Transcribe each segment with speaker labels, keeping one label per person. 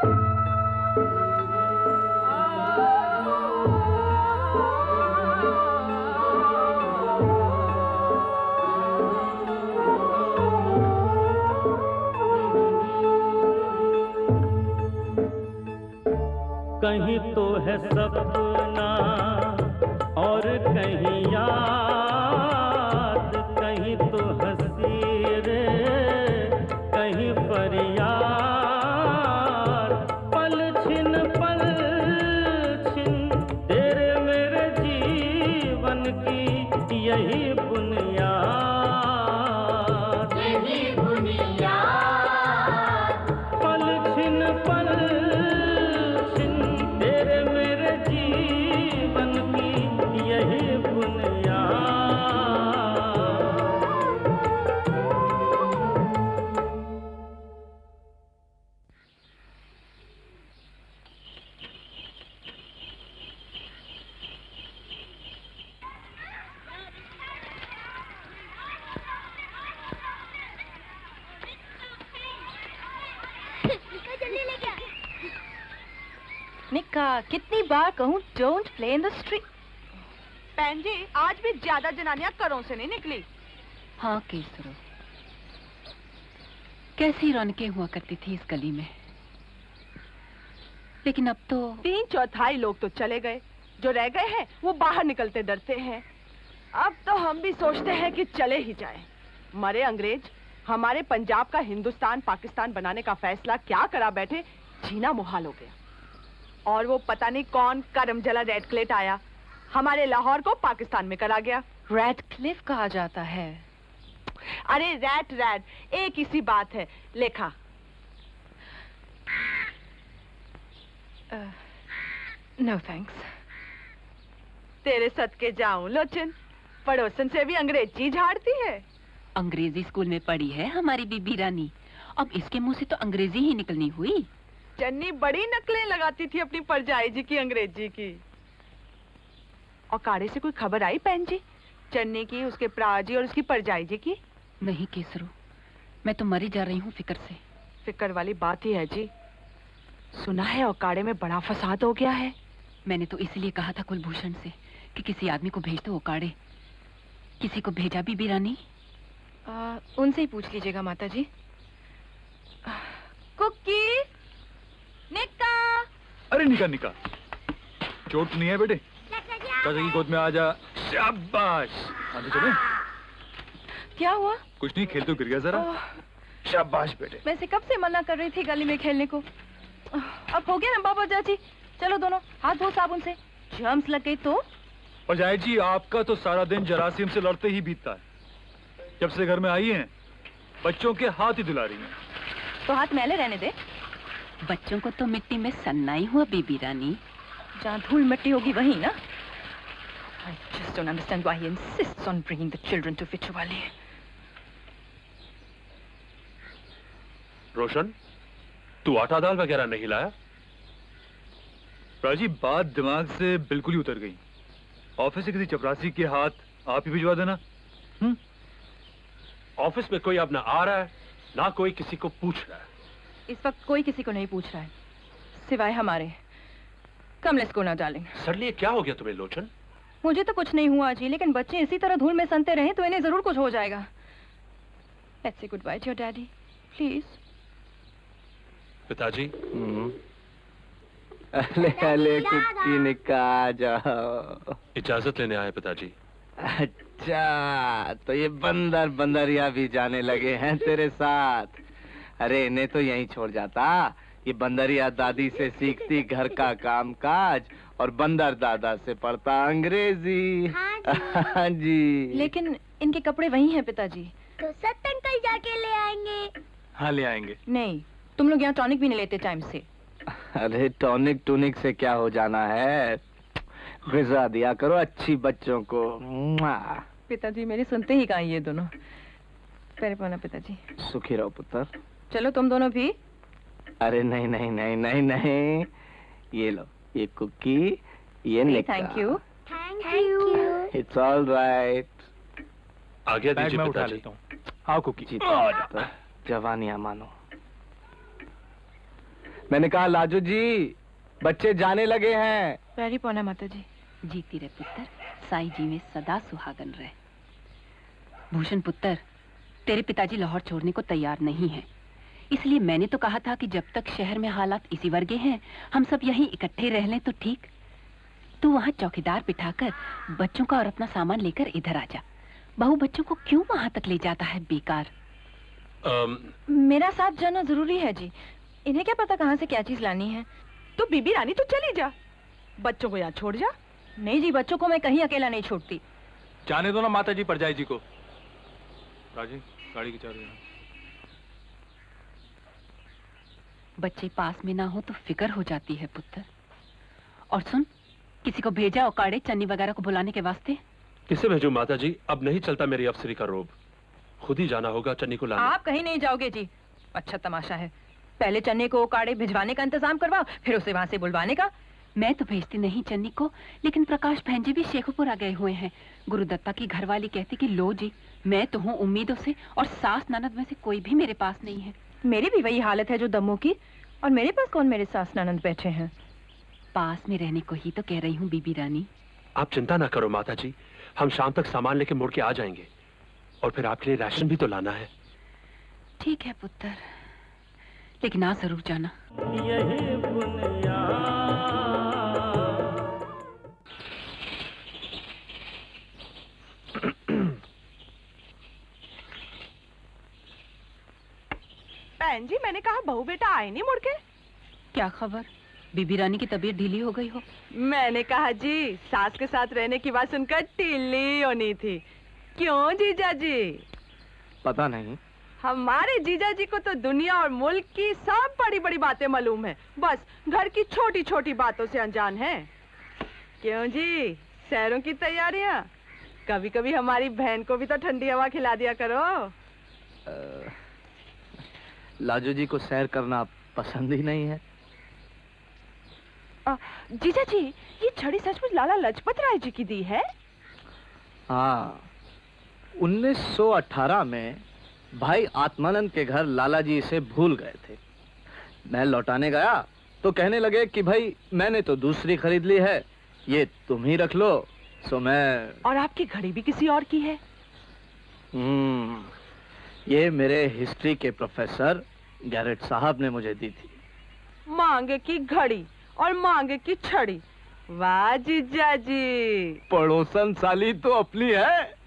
Speaker 1: कहीं तो है सपना और कहीं याद, कहीं तो हंसी रे कहीं फरियाद। पल छिन तेरे मेरे जीवन की यही बुनियाद,
Speaker 2: यही बुनियाद।
Speaker 1: पल छिन तेरे मेरे जीवन की यही बुनियाद।
Speaker 3: निक्का, कितनी बार कहूँ don't play in the street.
Speaker 4: बहन जी, आज भी ज्यादा जनानियां घरों से नहीं निकली।
Speaker 5: हाँ केसरो, कैसी रौनकें हुआ करती थी इस गली में, लेकिन अब तो
Speaker 4: 3/4 लोग तो चले गए, जो रह गए हैं वो बाहर निकलते डरते हैं। अब तो हम भी सोचते हैं कि चले ही जाएं। मरे अंग्रेज हमारे पंजाब का हिंदुस्तान पाकिस्तान बनाने का फैसला क्या करा बैठे, जीना मुहाल हो गया। और वो पता नहीं कौन करमजला रेडक्लिफ आया, हमारे लाहौर को पाकिस्तान में करा गया।
Speaker 3: रेडक्लिफ कहा जाता है।
Speaker 4: अरे रैट एक ही सी बात है। लेखा
Speaker 3: नो थैंक्स।
Speaker 4: तेरे सदके जाऊं लोचन, पड़ोसन से भी अंग्रेजी झाड़ती है।
Speaker 5: अंग्रेजी स्कूल में पढ़ी है हमारी बीबी रानी, अब इसके मुंह से तो अंग्रेजी ही निकलनी हुई।
Speaker 4: चन्नी बड़ी नकलें लगाती थी अपनी परजाई जी की अंग्रेजी की। और काड़े से कोई खबर आई बहन जी, चन्नी की, उसके प्रा जी और उसकी परजाई जी की?
Speaker 5: नहीं केसरो, मैं तो मरी जा रही हूँ फिक्र से।
Speaker 4: फिक्र वाली बात ही है जी। सुना है औकाड़े में बड़ा फसाद हो गया है।
Speaker 5: मैंने तो इसलिए कहा था कुलभूषण से कि किसी आदमी को भेज दो औकाड़े। किसी को भेजा बीबी रानी?
Speaker 3: उनसे ही पूछ लीजिएगा माता जी। कुकी, निक्का।
Speaker 6: अरे निका, चोट नहीं है बेटे? चाचा की गोद में आ जा। शाबाश। आगे चले।
Speaker 3: क्या हुआ?
Speaker 6: कुछ नहीं, खेल तो गिर गया जरा। शाबाश बेटे।
Speaker 3: वैसे कब से मना कर रही थी गली में खेलने को। अब हो गया ना बाबा चाची, चलो दोनों हाथ धो साबुन से, जर्म्स लग गई तो।
Speaker 6: और जाए जी, आपका तो सारा दिन जरासीम से लड़ते ही बीतता है। जब से घर में आई हैं, बच्चों के हाथ ही धुला रही हैं।
Speaker 3: तो हाथ मैले रहने दे।
Speaker 5: बच्चों को तो मिट्टी में सन्ना ही हुआ बीबी रानी।
Speaker 3: जहाँ धूल मिट्टी होगी वही ना। I just don't understand why he insists on bringing the children to Vichwali.
Speaker 7: रोशन, तू आटा दाल वगैरह नहीं लाया?
Speaker 6: राजी, बात दिमाग से बिल्कुल ही उतर गई। ऑफिस से किसी चपरासी के हाथ आप ही भिजवा देना।
Speaker 7: ऑफिस में कोई अब ना आ रहा है, ना कोई किसी को पूछ रहा है।
Speaker 3: इस वक्त कोई किसी को नहीं पूछ रहा है, सिवाय हमारे। Come let's go now darling.
Speaker 7: Sir क्या हो गया तुम्हें लोचन?
Speaker 3: मुझे तो कुछ नहीं हुआ जी, लेकिन बच्चे इसी तरह धूल में सनते रहे तो इन्हें जरूर कुछ हो जाएगा। Let's say good by two your daddy please.
Speaker 7: पिताजी।
Speaker 8: अले कुकी निक्का, आ जाओ।
Speaker 7: इजाजत लेने आए पिताजी।
Speaker 8: अच्छा, तो ये बंदरिया भी जाने लगे हैं तेरे साथ। अरे इन्हें तो यहीं छोड़ जाता। ये बंदरिया दादी से सीखती घर का काम काज और बंदर दादा से पढ़ता अंग्रेजी। हाँ जी।
Speaker 3: लेकिन इनके कपड़े वही हैं पिताजी।
Speaker 2: तो सत्त अंकल जाके ले आएंगे।
Speaker 6: हाँ ले आएंगे।
Speaker 3: नहीं, तुम लोग यहाँ टॉनिक भी नहीं लेते टाइम से।
Speaker 8: अरे टॉनिक टूनिक से क्या हो जाना है, गिजा दिया करो अच्छी बच्चों को।
Speaker 3: पिताजी मेरी सुनते ही कहाँ ये दोनों। पैर पौना पिताजी।
Speaker 8: सुखी रहो पुत्र।
Speaker 3: चलो तुम दोनों भी।
Speaker 8: अरे नहीं नहीं नहीं नहीं नहीं, ये लो, ये कुकी, ये निक्का।
Speaker 3: Thank you.
Speaker 2: Thank you.
Speaker 8: It's all right.
Speaker 7: आगे
Speaker 6: बैग
Speaker 7: दीजिए
Speaker 6: मैं उठा
Speaker 7: पिताजी।
Speaker 6: लेता हूँ। आओ कुकी।
Speaker 8: जवानियां मानो। मैंने कहा लाजू जी, बच्चे जाने लगे हैं।
Speaker 3: पैरी पौना माता जी।
Speaker 5: जीती रहे पुत्र, साईं जी में सदा सुहागन रहे। भूषण पुत्र, तेरे पिताजी लाहौर छोड़ने को तैयार नहीं हैं। इसलिए मैंने तो कहा था कि जब तक शहर में हालात इसी वर्गे हैं, हम सब यहीं इकट्ठे रह लें तो ठीक। तू वहाँ चौकीदार बिठाकर बच्चों का और अपना सामान लेकर इधर आ जा। बहू बच्चों को क्यों वहाँ तक ले जाता है बेकार?
Speaker 3: मेरा साथ जाना जरूरी है जी। इन्हें क्या पता कहाँ से क्या चीज लानी है।
Speaker 4: तो बीबी रानी तो चली जा, बच्चों को यहाँ छोड़ जा।
Speaker 3: नहीं जी, बच्चों को मैं कहीं अकेला नहीं छोड़ती।
Speaker 6: जाने दो ना माता जी परजाई जी को। राजी, गाड़ी की चाबी।
Speaker 5: बच्चे पास में ना हो तो फिक्र हो जाती है पुत्र। और सुन, किसी को भेजा औकाड़े चन्नी वगैरह को बुलाने के वास्ते?
Speaker 7: किसे भेजूं माता जी? अब नहीं चलता मेरी अफसरी का रोब। खुद ही जाना होगा चन्नी को लाने।
Speaker 3: आप कहीं नहीं जाओगे जी। अच्छा तमाशा है, पहले चन्नी को औकाड़े भिजवाने का इंतजाम करवाओ, फिर उसे वहाँ से बुलवाने का।
Speaker 5: मैं तो भेजती नहीं चन्नी को, लेकिन प्रकाश बहन जी भी शेखुपुरा गए हुए हैं। गुरुदत्ता की घरवाली कहती कि लो जी, मैं तो हूँ उम्मीदों से, और सास ननद में से कोई भी मेरे पास नहीं है।
Speaker 3: मेरी भी वही हालत है जो दम्मू की, और मेरे पास कौन मेरे सास ननद बैठे हैं।
Speaker 5: पास में रहने को ही तो कह रही हूँ बीबी रानी।
Speaker 7: आप चिंता ना करो माता जी, हम शाम तक सामान लेके मुड़ के आ जाएंगे। और फिर आपके लिए राशन भी तो लाना है।
Speaker 5: ठीक है पुत्र, लेकिन आ जरूर जाना।
Speaker 1: यही बुनियाद
Speaker 4: बहन जी, मैंने कहा बहू बेटा आए नहीं मुड़ के।
Speaker 5: क्या खबर, बीबी रानी की तबीयत ढीली हो गई हो?
Speaker 4: मैंने कहा जी, सास के साथ रहने की बात सुनकर ढीली होनी थी। क्यों जीजा जी?
Speaker 8: पता नहीं।
Speaker 4: हमारे जीजा जी को तो दुनिया और मुल्क की सब बड़ी बड़ी बातें मालूम है, बस घर की छोटी छोटी बातों से अनजान है। क्यों जी, सैरों की तैयारियां? कभी कभी हमारी बहन को भी तो ठंडी हवा खिला दिया करो।
Speaker 8: लाजू जी को सैर करना पसंद ही नहीं है।
Speaker 4: जीजा जी, ये छड़ी सचमुच लाला लजपत राय जी की दी है?
Speaker 8: हाँ, 1918 में भाई आत्मानंद के घर लाला जी इसे भूल गए थे। मैं लौटाने गया तो कहने लगे कि भाई मैंने तो दूसरी खरीद ली है, ये तुम ही रख लो। सो मैं।
Speaker 4: और आपकी घड़ी भी किसी और की है?
Speaker 8: ये मेरे हिस्ट्री के प्रोफेसर गैरेट साहब ने मुझे दी थी।
Speaker 4: मांगे की घड़ी और मांगे की छड़ी, वाह जीजा जी।
Speaker 8: पड़ोसन साली तो अपनी है।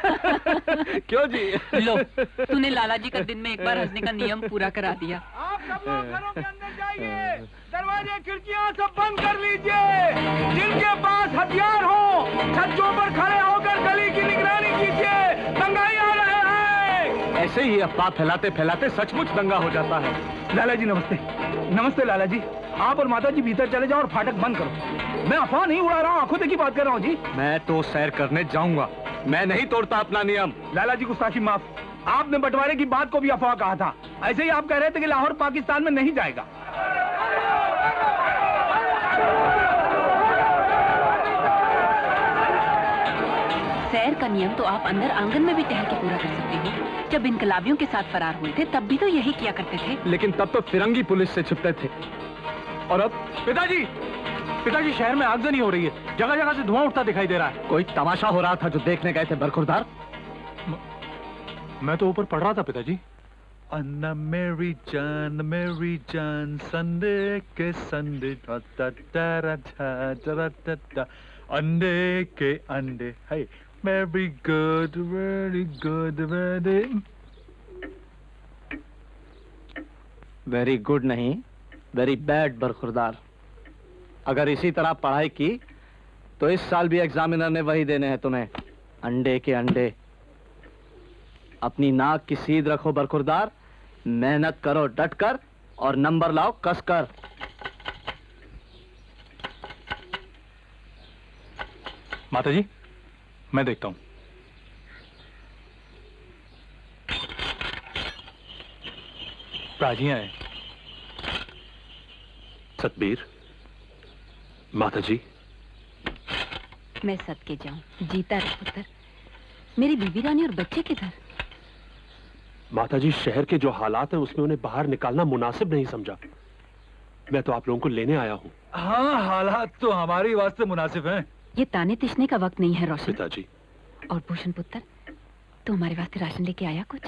Speaker 8: क्यों जी?
Speaker 5: लो, तूने लाला जी का दिन में एक बार हंसने का नियम पूरा करा दिया।
Speaker 9: आप सब लोग घरों के अंदर जाइए, दरवाजे खिड़कियां सब बंद कर लीजिए। जिनके पास हथियार हो, छज्जों पर खड़े होकर गली की निगरानी कीजिए, दंगाई आ रहे हैं।
Speaker 8: ऐसे ही अफवाह फैलाते फैलाते सचमुच दंगा हो जाता है।
Speaker 9: लाला जी नमस्ते। नमस्ते लाला जी, आप और माता जी भीतर चले जाओ और फाटक बंद करो। मैं अफवाह नहीं उड़ा रहा हूँ, आंखों देखी बात कर रहा हूँ जी।
Speaker 8: मैं तो सैर करने जाऊंगा, मैं नहीं तोड़ता अपना नियम।
Speaker 9: लाला जी गुस्ताखी माफ। आपने बंटवारे की बात को भी अफवाह कहा था। ऐसे ही आप कह रहे थे कि लाहौर पाकिस्तान में नहीं जाएगा।
Speaker 5: सैर का नियम तो आप अंदर आंगन में भी टहल के पूरा कर सकते हो। जब इनकलाबियों के साथ फरार हुए थे तब भी तो यही किया करते थे।
Speaker 8: लेकिन तब तो फिरंगी पुलिस से छिपते थे। और अब?
Speaker 9: पिताजी शहर में आगजनी हो रही है, जगह जगह से धुआं उठता दिखाई दे रहा है।
Speaker 8: कोई तमाशा हो रहा था जो देखने गए थे बरखुरदार?
Speaker 6: मैं तो ऊपर पढ़ रहा था पिताजी। अन्ना मेरी जान संडे के संडे अंडे के अंडे है वेरी गुड
Speaker 8: वेरी गुड नहीं, वेरी बैड बरखुरदार। अगर इसी तरह पढ़ाई की तो इस साल भी एग्जामिनर ने वही देने हैं तुम्हें, अंडे के अंडे। अपनी नाक की सीध रखो बरखुरदार, मेहनत करो डट कर और नंबर लाओ कस कर।
Speaker 6: माता जी मैं देखता हूं। राजियां हैं।
Speaker 7: सतबीर, माता जी।
Speaker 5: मैं सदके जाऊं, जीता रहे पुत्र। मेरी बीबी रानी और बच्चे किधर?
Speaker 7: माता जी, शहर के जो हालात हैं उसमें उन्हें बाहर निकालना मुनासिब नहीं समझा। मैं तो आप लोगों को लेने आया हूँ।
Speaker 6: हाँ, हालात तो हमारी वास्ते मुनासिब हैं।
Speaker 5: ये ताने तिसने का वक्त नहीं है रोशन।
Speaker 7: पिताजी।
Speaker 5: और भूषण पुत्र, तो हमारे वास्ते राशन लेके आया कुछ?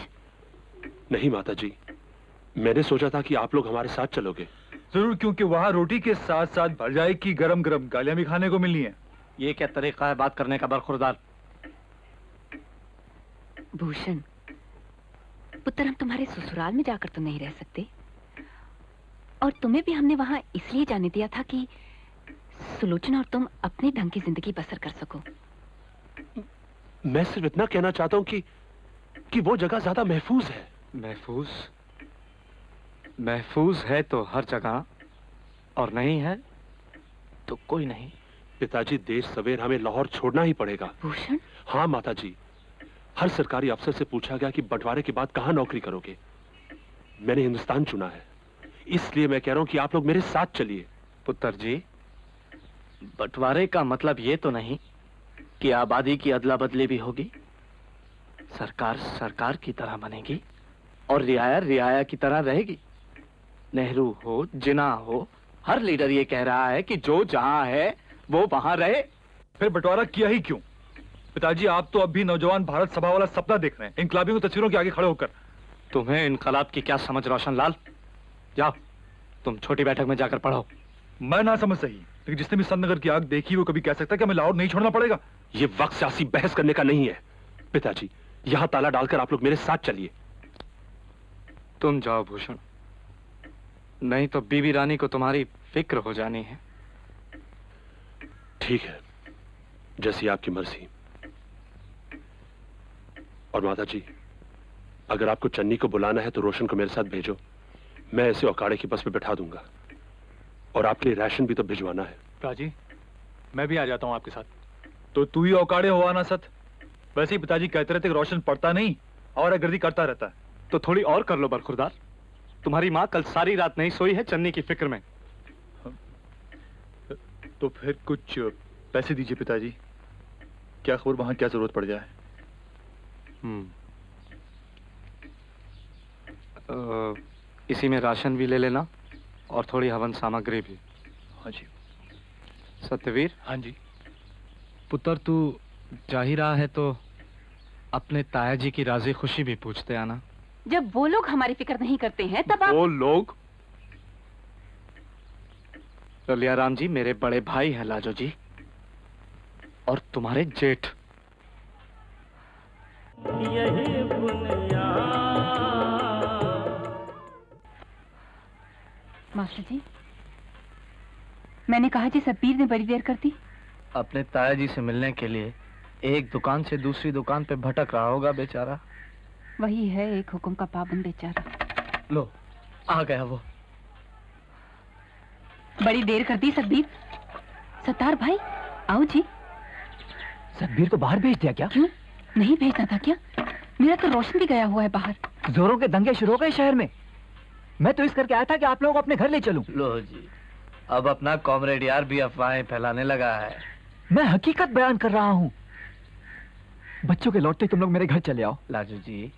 Speaker 7: नहीं माताजी, मैंने सोचा था कि आप लोग हमारे साथ चलोगे।
Speaker 6: जरूर, क्योंकि वहाँ रोटी के साथ साथ भरजाई की गरम गरम गालियां भी खाने को मिलनी है।
Speaker 8: ये क्या तरीका है बात करने का बरखुरदार?
Speaker 5: भूषण पुत्र, हम तुम्हारे ससुराल में जाकर तो नहीं रह सकते, और तुम्हें भी हमने वहां इसलिए जाने दिया था कि सुलोचना और तुम अपने ढंग की जिंदगी बसर कर सको।
Speaker 7: मैं सिर्फ इतना कहना चाहता हूँ कि वो जगह ज्यादा महफूज है।
Speaker 8: महफूज? महफूज है तो हर जगह, और नहीं है तो कोई नहीं।
Speaker 7: पिताजी, देर सवेर हमें लाहौर छोड़ना ही पड़ेगा।
Speaker 5: भूषण?
Speaker 7: हाँ माताजी, हर सरकारी अफसर से पूछा गया कि बंटवारे के बाद कहाँ नौकरी करोगे। मैंने हिंदुस्तान चुना है, इसलिए मैं कह रहा हूँ कि आप लोग मेरे साथ चलिए।
Speaker 8: पुत्र जी, बंटवारे का मतलब ये तो नहीं कि आबादी की अदला बदली भी होगी। सरकार सरकार की तरह बनेगी और रियाया रियाया की तरह रहेगी। नेहरू हो, जिन्ना हो, हर लीडर ये कह रहा है कि जो जहां है वो वहां रहे।
Speaker 6: फिर बंटवारा किया ही क्यों? पिताजी, आप तो अब भी नौजवान भारत सभा वाला सपना देख रहे हैं, इनकलाबियों की तस्वीरों के आगे खड़े होकर।
Speaker 8: तुम्हें इनकलाब की क्या समझ रोशन लाल? जाओ तुम छोटी बैठक में जाकर पढ़ो।
Speaker 6: मैं ना समझ सही, लेकिन जिसने भी सतनगर की आग देखी वो कभी कह सकता है कि हमें लाहौर नहीं छोड़ना पड़ेगा?
Speaker 7: ये वक्त सियासी बहस करने का नहीं है। पिताजी, यहाँ ताला डालकर आप लोग मेरे साथ चलिए।
Speaker 8: तुम जाओ भूषण, नहीं तो बीबी रानी को तुम्हारी फिक्र हो जानी है।
Speaker 7: ठीक है, जैसी आपकी मर्जी। और माताजी, अगर आपको चन्नी को बुलाना है तो रोशन को मेरे साथ भेजो, मैं इसे औकाड़े की बस में बैठा दूंगा। और आपके लिए राशन भी तो भिजवाना है।
Speaker 6: पिताजी, मैं भी आ जाता हूँ आपके साथ। तो तू ही औकाड़े हो आना सत। वैसे ही पिताजी कहते रहते कि रोशन पढ़ता नहीं और गर्दी करता रहता है।
Speaker 8: तो थोड़ी और कर लो बरखुरदार। तुम्हारी माँ कल सारी रात नहीं सोई है चन्नी की फिक्र में।
Speaker 6: तो फिर कुछ पैसे दीजिए पिताजी, क्या खबर वहां क्या जरूरत पड़ जाए।
Speaker 8: इसी में राशन भी ले लेना और थोड़ी हवन सामग्री भी।
Speaker 6: हाँ जी।
Speaker 8: सत्यवीर।
Speaker 6: हाँ जी।
Speaker 8: पुत्र, तू जा ही रहा है तो अपने ताया जी की राजी खुशी भी पूछते आना।
Speaker 5: जब वो लोग हमारी फिक्र नहीं करते हैं तब आप...
Speaker 8: वो लोग? ललियाराम जी मेरे बड़े भाई हैं लाजो जी, और तुम्हारे जेठ।
Speaker 1: यही बुनियाद।
Speaker 5: मास्टर जी, मैंने कहा जी सब्बीर ने बड़ी देर कर दी।
Speaker 8: अपने ताया जी से मिलने के लिए एक दुकान से दूसरी दुकान पे भटक रहा होगा बेचारा।
Speaker 5: वही है, एक हुक्म का पाबंद बेचारा।
Speaker 8: लो, आ गया वो।
Speaker 5: बड़ी देर कर दी सब्बीर। सत्तार भाई, आओ जी।
Speaker 10: सब्बीर को बाहर भेज दिया क्या?
Speaker 5: क्यों, नहीं भेजना था क्या? मेरा तो रोशन भी गया हुआ है बाहर।
Speaker 10: जोरों के दंगे शुरू हो गए शहर में। मैं तो इस करके आया था कि आप लोगों को अपने घर ले चलूं।
Speaker 8: लो जी, अब अपना कॉमरेड यार भी अफवाहें फैलाने लगा है।
Speaker 10: मैं हकीकत बयान कर रहा हूँ। बच्चों के लौटते तुम लोग मेरे घर चले आओ।
Speaker 8: लाजू जी,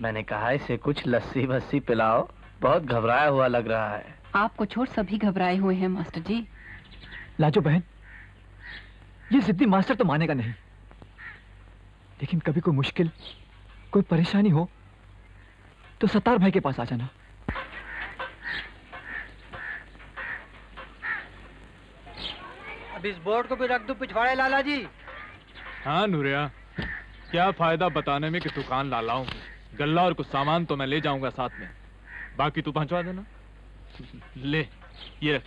Speaker 8: मैंने कहा इसे कुछ लस्सी वस्सी पिलाओ, बहुत घबराया हुआ लग रहा है।
Speaker 5: आपको छोड़ सभी घबराए हुए हैं मास्टर जी।
Speaker 10: लाजो बहन, ये जिद्दी मास्टर तो मानेगा नहीं, लेकिन कभी कोई मुश्किल, कोई परेशानी हो तो सत्तार भाई के पास आ जाना।
Speaker 11: अब इस बोर्ड को भी रख दो पिछवाड़े लाला जी।
Speaker 12: हाँ नूरिया, क्या फायदा बताने में कि दुकान ला लाऊं। गल्ला और कुछ सामान तो मैं ले जाऊंगा साथ में, बाकी तू पहुंचवा देना। ले, ये रख।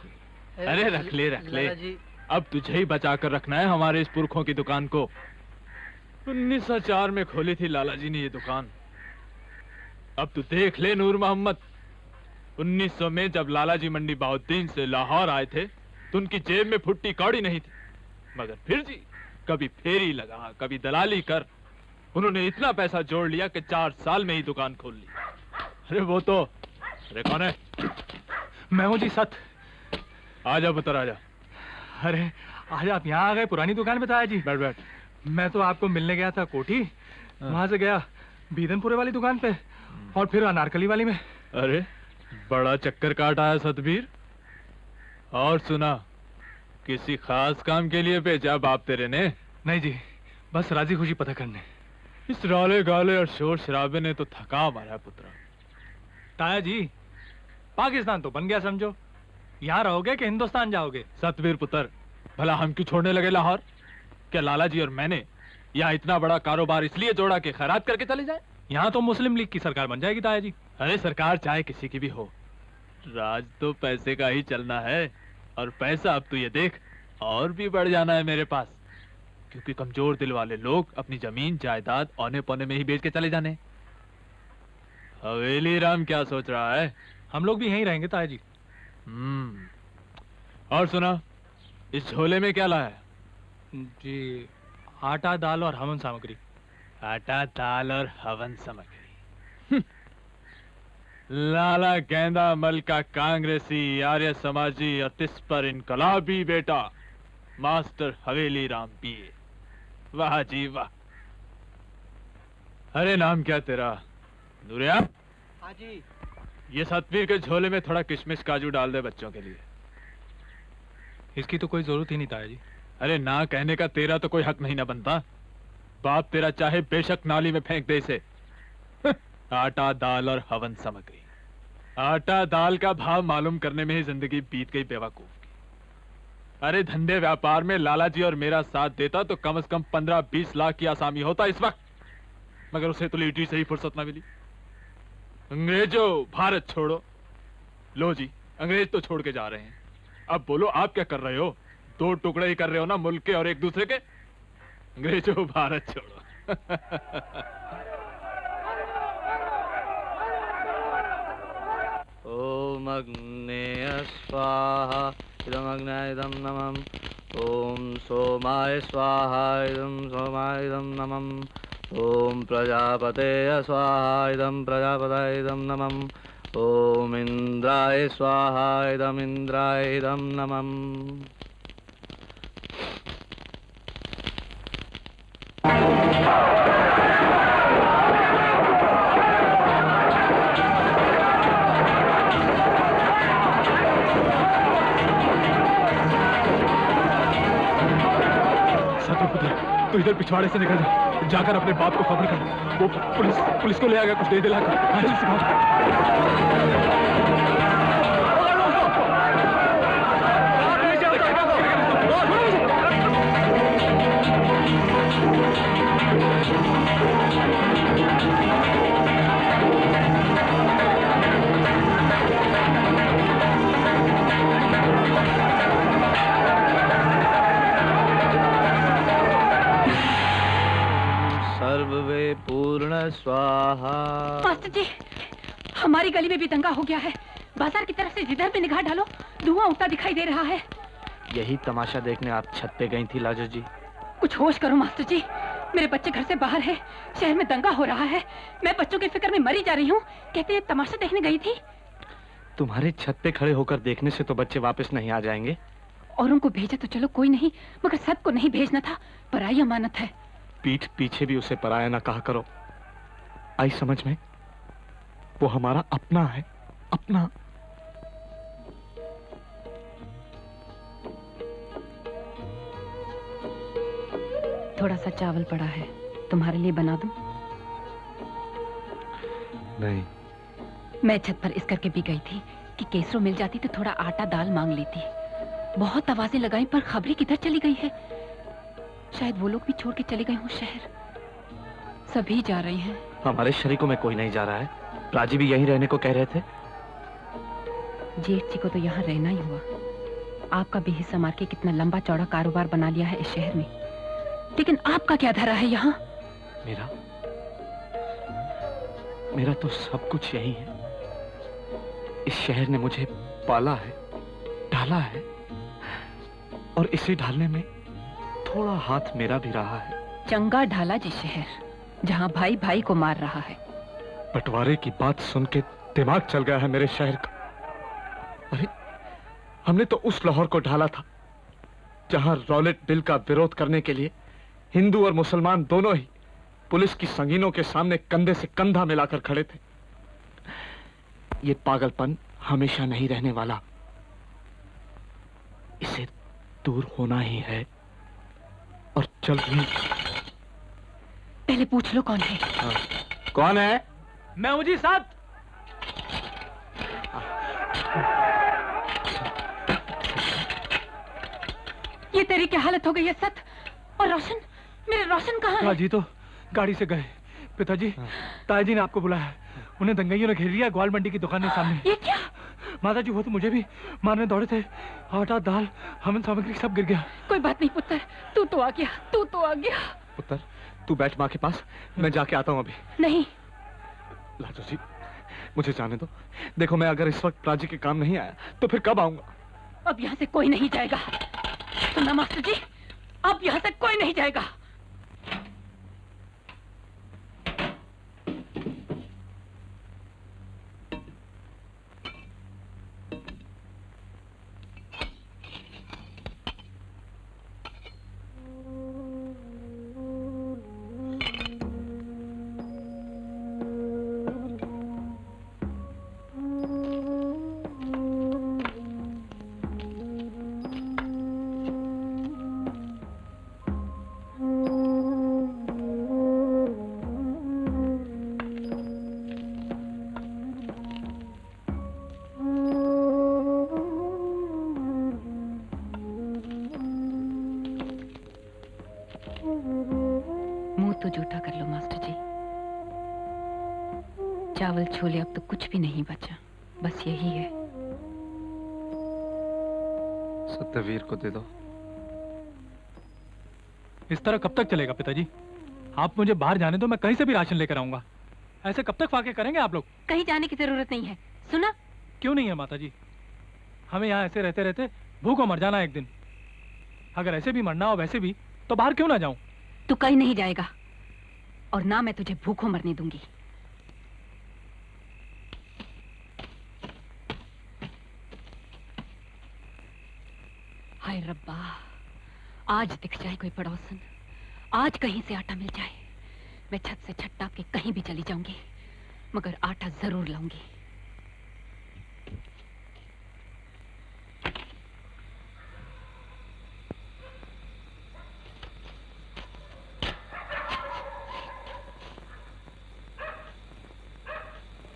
Speaker 12: अरे रख ले। अब तुझे ही बचा कर रखना है हमारे इस पुरखों की दुकान को। 1904 में खोली थी लाला जी ने ये दुकान। अब तू देख ले नूर मोहम्मद, 1900 में जब लाला जी मंडी बहाउद्दीन से लाहौर आए थे तो उनकी जेब में फुट्टी कौड़ी नहीं थी, मगर फिर जी कभी फेरी लगा, कभी दलाली कर उन्होंने इतना पैसा जोड़ लिया कि 4 साल में ही दुकान खोल ली। अरे वो तो, अरे कौन है?
Speaker 6: मैं हूँ जी सत।
Speaker 12: आजा पुत्र आजा।
Speaker 6: अरे आज आप यहाँ आ गए पुरानी दुकान में ताया जी।
Speaker 12: बैठ बैठ।
Speaker 6: मैं तो आपको मिलने गया था कोठी, वहां से गया बीदनपुरे वाली दुकान पे और फिर अनारकली वाली में।
Speaker 12: अरे बड़ा चक्कर काट आया सतबीर। और सुना, किसी खास काम के लिए भेजा बाप तेरे ने?
Speaker 6: नहीं जी, बस राजी खुशी पता करने।
Speaker 12: इस रौले गाले और शोर शराबे ने तो थका मारा पुत्र।
Speaker 6: ताया जी, पाकिस्तान तो बन गया समझो, यहाँ रहोगे कि हिंदुस्तान जाओगे?
Speaker 12: सतवीर पुत्र, भला हम क्यों छोड़ने लगे लाहौर? क्या लाला जी और मैंने यहाँ इतना बड़ा कारोबार इसलिए जोड़ा कि खैरात करके चले जाए?
Speaker 6: यहाँ तो मुस्लिम लीग की सरकार बन जाएगी ताया जी।
Speaker 12: अरे सरकार चाहे किसी की भी हो, राज तो पैसे का ही चलना है। और पैसा अब तो ये देख और भी बढ़ जाना है मेरे पास, क्योंकि कमजोर दिल वाले लोग अपनी जमीन जायदाद औने पौने में ही बेच के चले जाने। हवेली राम क्या सोच रहा है?
Speaker 6: हम लोग भी यहीं रहेंगे ताया जी।
Speaker 12: और सुना, इस झोले में क्या लाया है?
Speaker 6: जी, आटा दाल और हवन सामग्री।
Speaker 12: आटा दाल और हवन सामग्री। लाला गेंदा मल का कांग्रेसी, आर्य समाजी और तिस पर इनकलाबी बेटा मास्टर हवेली राम पीए। वाह जी वाह। अरे नाम क्या तेरा? नूरिया?
Speaker 11: हाँ जी।
Speaker 12: ये सतवीर के झोले में थोड़ा किशमिश काजू डाल दे बच्चों के लिए।
Speaker 6: इसकी तो कोई जरूरत ही नहीं ताया जी।
Speaker 12: अरे ना कहने का तेरा तो कोई हक नहीं ना बनता। बाप तेरा चाहे बेशक नाली में फेंक दे इसे। आटा दाल और हवन सामग्री। आटा दाल का भाव मालूम करने में ही जिंदगी बीत गई बेवकूफ की। अरे धंधे व्यापार में लाला जी और मेरा साथ देता तो कम से कम 15-20 लाख की आसामी होता इस वक्त, मगर उसे तो लीटी से ही फुर्सत ना मिली। अंग्रेजों, भारत छोड़ो। लो जी, अंग्रेज तो छोड़ के जा रहे हैं, अब बोलो आप क्या कर रहे हो? 2 टुकड़े ही कर रहे हो ना मुल्क के और एक दूसरे के। अंग्रेजों, भारत छोड़ो।
Speaker 8: ओम अग्ने स्वाहा इदम अग्नाय इदम नमः। ओम सोमाय स्वाहा इदम सोमाय इदम नमः। ओम प्रजापते स्वाहा इदम प्रजापताय इदम नमः। ओम इंद्राय स्वाहा इदम इंद्राय इदम नमः।
Speaker 6: तो इधर पिछवाड़े से निकल जा, जाकर अपने बाप को खबर कर। वो पुलिस को ले आएगा, कुछ दे दिलाकर।
Speaker 8: सर्वे पूर्ण स्वाहा।
Speaker 5: मास्टर जी, हमारी गली में भी दंगा हो गया है। बाजार की तरफ से जिधर भी निगाह डालो धुआं उठता दिखाई दे रहा है।
Speaker 8: यही तमाशा देखने आप छत पे गई थी लाजो जी?
Speaker 5: कुछ होश करो मास्टर जी, मेरे बच्चे घर से बाहर है, शहर में दंगा हो रहा है, मैं बच्चों की फिक्र में मरी जा रही हूँ। कहते हैं तमाशा देखने गई थी।
Speaker 8: तुम्हारे छत पे खड़े होकर देखने से तो बच्चे वापस नहीं आ जाएंगे।
Speaker 5: और उनको भेजा तो चलो कोई नहीं, मगर सबको नहीं भेजना था, पराई अमानत है।
Speaker 8: पीठ पीछे भी उसे पराया ना कहा करो। आई समझ में? वो हमारा अपना है, अपना।
Speaker 5: थोड़ा सा चावल पड़ा है, तुम्हारे लिए बना दूं?
Speaker 8: नहीं।
Speaker 5: मैं छत पर इस करके भी गई थी कि केसरो मिल जाती तो थोड़ा आटा दाल मांग लेती। बहुत आवाजें लगाई पर खबरें किधर चली गई है। शायद वो लोग भी छोड़ के चले गए हों शहर। सभी जा रहे हैं।
Speaker 8: हमारे शरीकों में कोई नहीं जा रहा है। राजी भी यहीं रहने को कह रहे थे।
Speaker 5: जेठ जी को तो यहाँ रहना ही हुआ। आपका भी हिस्सा मार के कितना लंबा चौड़ा कारोबार बना लिया है इस शहर में, लेकिन आपका क्या धरा है यहाँ?
Speaker 8: मेरा तो सब कुछ यही है। इस शहर ने मुझे पाला है, ढाला है, और इसे ढालने में थोड़ा हाथ मेरा भी रहा है।
Speaker 5: चंगा ढाला जी शहर, जहाँ भाई भाई को मार रहा है।
Speaker 8: बंटवारे की बात सुन के दिमाग चल गया है मेरे शहर का। अरे हमने तो उस लाहौर को ढाला था जहां रॉलेट बिल का विरोध करने के लिए हिंदू और मुसलमान दोनों ही पुलिस की संगीनों के सामने कंधे से कंधा मिलाकर खड़े थे। ये पागलपन हमेशा नहीं रहने वाला।
Speaker 13: इसे दूर होना ही है और जल्द ही।
Speaker 5: पहले पूछ लो कौन है।
Speaker 13: हाँ। कौन है?
Speaker 12: मैं हूं जी साथ।
Speaker 5: ये तेरी क्या हालत हो गई है सत? और रोशन, मेरे रोशन कहाँ है?
Speaker 6: जी तो गाड़ी से गए। पिताजी, ताजी ने आपको बुलाया। उन्हें दंगाइयों ने घेर लिया ग्वाल मंडी की दुकान के सामने।
Speaker 5: ये क्या?
Speaker 6: माता जी वो तो मुझे भी मारने दौड़े थे। आटा दाल हवन सामग्री सब गिर गया।
Speaker 5: कोई बात नहीं पुत्र, तू तो आ गया, तू तो आ गया।
Speaker 13: पुत्र तू बैठ माँ के पास, मैं जाके आता हूँ अभी।
Speaker 5: नहीं
Speaker 13: लाजो जी, मुझे जाने दो। देखो मैं अगर इस वक्त प्राची के काम नहीं आया तो फिर कब आऊंगा?
Speaker 5: अब यहाँ से कोई नहीं जाएगा। सुना मास्टर जी, अब यहाँ से कोई नहीं जाएगा। तो जूठा कर लो मास्टर जी। चावल छोले अब तो कुछ भी नहीं बचा, बस यही है।
Speaker 13: सत्यवीर को दे दो।
Speaker 6: इस तरह कब तक चलेगा पिताजी? आप मुझे बाहर जाने दो, मैं कहीं से भी राशन लेकर आऊंगा। ऐसे कब तक फाके करेंगे आप लोग?
Speaker 5: कहीं जाने की जरूरत नहीं है, सुना?
Speaker 6: क्यों नहीं है माता जी? हमें यहाँ ऐसे रहते रहते भूखों मर जाना एक दिन। अगर ऐसे भी मरना हो वैसे भी तो बाहर क्यों ना जाऊं?
Speaker 5: तू कहीं नहीं जाएगा और ना मैं तुझे भूखों मरने दूंगी। हाय रब्बा, आज दिख जाए कोई पड़ोसन, आज कहीं से आटा मिल जाए। मैं छत से छत टाप के कहीं भी चली जाऊंगी, मगर आटा जरूर लाऊंगी।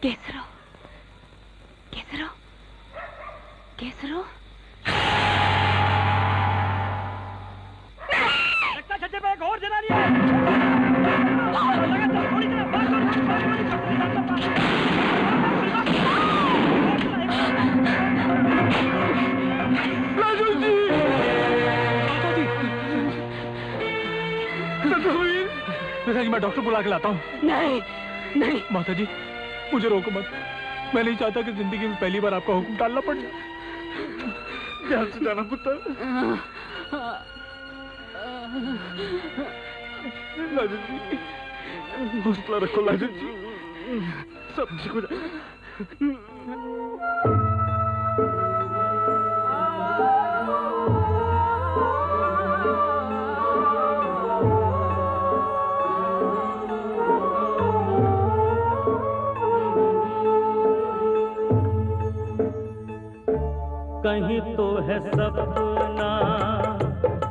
Speaker 5: केसरो, केसरो, केसरो।
Speaker 1: लगता छज्जे पे एक और जनानी है। लगातार थोड़ी देर बाद
Speaker 6: राजू जी, पिताजी मैं डॉक्टर बुला के लाता हूँ।
Speaker 5: नहीं नहीं
Speaker 6: माता जी मुझे रोको मत। मैं नहीं चाहता कि जिंदगी में पहली बार आपका हुक्म टालना पड़ जाए। ध्यान से जाना पुत्र। लाजू जी हौसला रखो लाजू जी, सब ठीक हो जाएगा।
Speaker 1: कहीं तो है सपना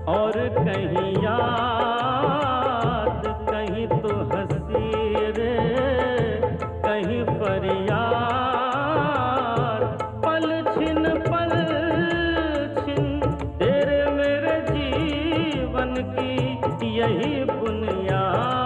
Speaker 1: और कहीं याद, कहीं तो हंसी रे कहीं फरियाद। पल छिन तेरे मेरे जीवन की यही बुनियाद।